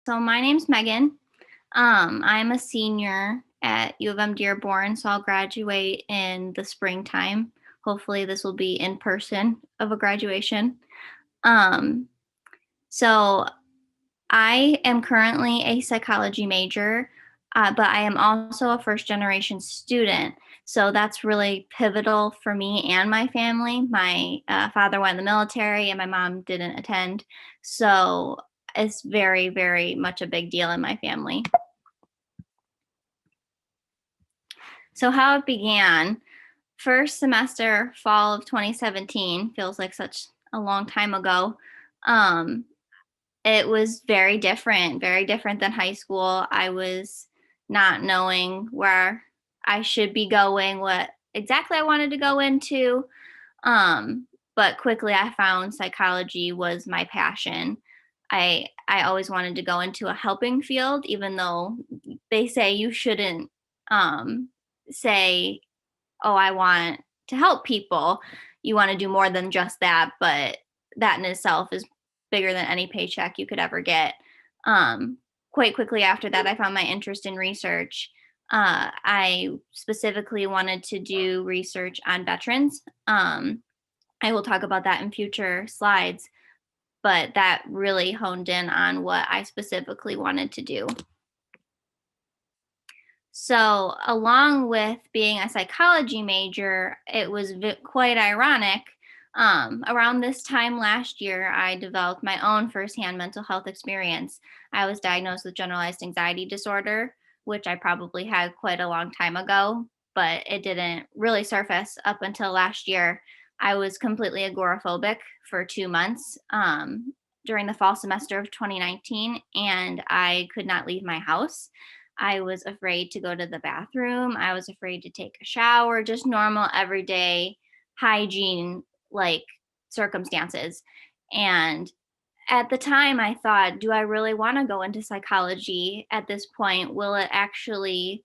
So my name's Megan. I'm a senior at U of M-Dearborn, so I'll graduate in the springtime. Hopefully, this will be in person of a graduation. Um, so I am currently a psychology major, but I am also a first generation student. So that's really pivotal for me and my family. My father went in the military and my mom didn't attend. So it's very, very much a big deal in my family. So, how it began, first semester, fall of 2017, feels like such a long time ago. Um, It was very different than high school. I was not knowing where I should be going, what exactly I wanted to go into. But quickly I found psychology was my passion. I always wanted to go into a helping field, even though they say you shouldn't um, say, "Oh, I want to help people." You want to do more than just that, but that in itself is bigger than any paycheck you could ever get. Um, Quite quickly after that, I found my interest in research. I specifically wanted to do research on veterans. I will talk about that in future slides, but that really honed in on what I specifically wanted to do. So, along with being a psychology major, it was quite ironic. Around this time last year, I developed my own firsthand mental health experience. I was diagnosed with generalized anxiety disorder, which I probably had quite a long time ago, but it didn't really surface up until last year. I was completely agoraphobic for 2 months during the fall semester of 2019, and I could not leave my house. I was afraid to go to the bathroom. I was afraid to take a shower, just normal everyday hygiene like circumstances. And at the time I thought, do I really want to go into psychology at this point? Will it actually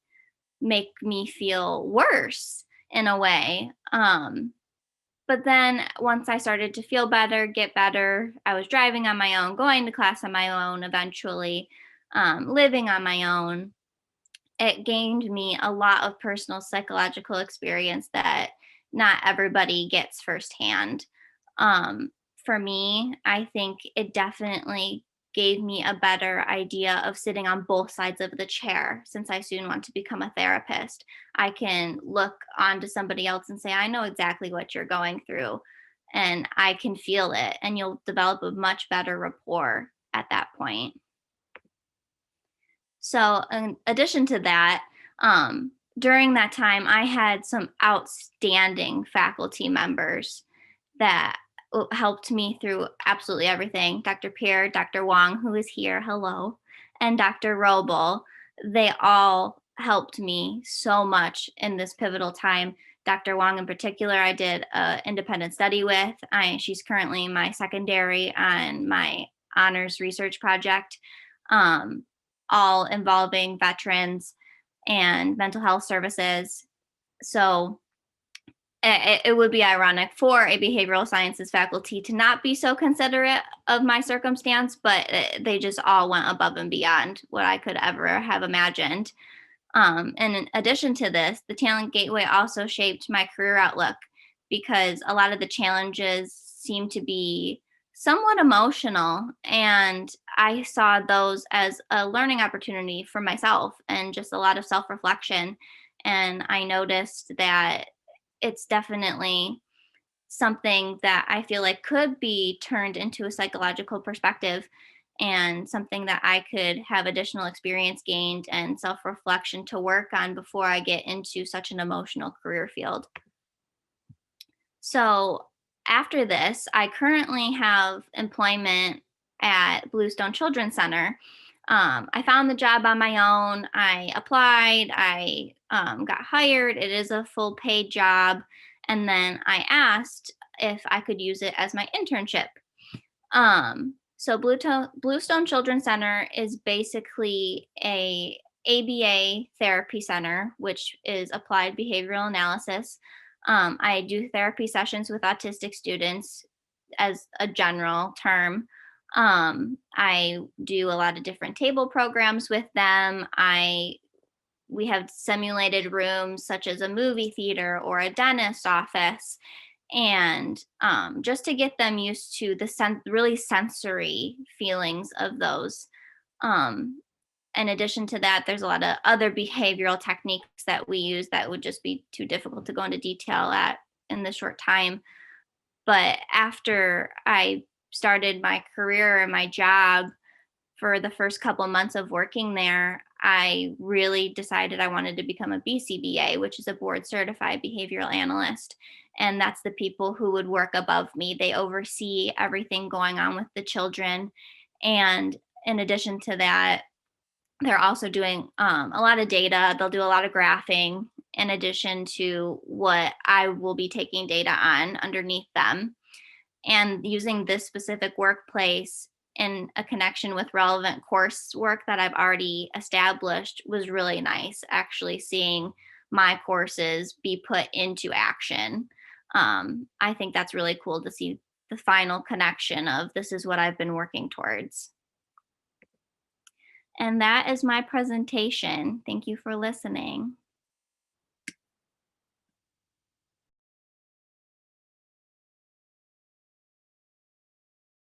make me feel worse in a way? But then once I started to feel better, get better, I was driving on my own, going to class on my own eventually, living on my own. It gained me a lot of personal psychological experience that not everybody gets firsthand. Um, for me, I think it definitely gave me a better idea of sitting on both sides of the chair since I soon want to become a therapist. I can look onto somebody else and say, I know exactly what you're going through, and I can feel it, and you'll develop a much better rapport at that point. So, in addition to that, during that time, I had some outstanding faculty members that helped me through absolutely everything. Dr. Pierre, Dr. Wong, who is here, hello, and Dr. Robel. They all helped me so much in this pivotal time. Dr. Wong, in particular, I did an independent study with. She's currently my secondary on my honors research project. Um, all involving veterans and mental health services. So it would be ironic for a behavioral sciences faculty to not be so considerate of my circumstance, but they just all went above and beyond what I could ever have imagined. And in addition to this, the Talent Gateway also shaped my career outlook because a lot of the challenges seem to be somewhat emotional. And I saw those as a learning opportunity for myself and just a lot of self reflection. And I noticed that it's definitely something that I feel like could be turned into a psychological perspective and something that I could have additional experience gained and self reflection to work on before I get into such an emotional career field. So, after this, I currently have employment at Bluestone Children's Center. I found the job on my own. I applied, I got hired. It is a full paid job. And then I asked if I could use it as my internship. So Bluestone Children's Center is basically a ABA therapy center, which is applied behavioral analysis. I do therapy sessions with autistic students as a general term. I do a lot of different table programs with them. I We have simulated rooms such as a movie theater or a dentist office, and just to get them used to the really sensory feelings of those. Um, in addition to that, there's a lot of other behavioral techniques that we use that would just be too difficult to go into detail at in this short time. But after I started my career and my job, for the first couple months of working there, I really decided I wanted to become a BCBA, which is a board certified behavioral analyst. And that's the people who would work above me. They oversee everything going on with the children. And in addition to that, they're also doing a lot of data. They'll do a lot of graphing in addition to what I will be taking data on underneath them, and using this specific workplace in a connection with relevant coursework that I've already established was really nice. Actually, seeing my courses be put into action. I think that's really cool to see the final connection of this is what I've been working towards. And that is my presentation. Thank you for listening.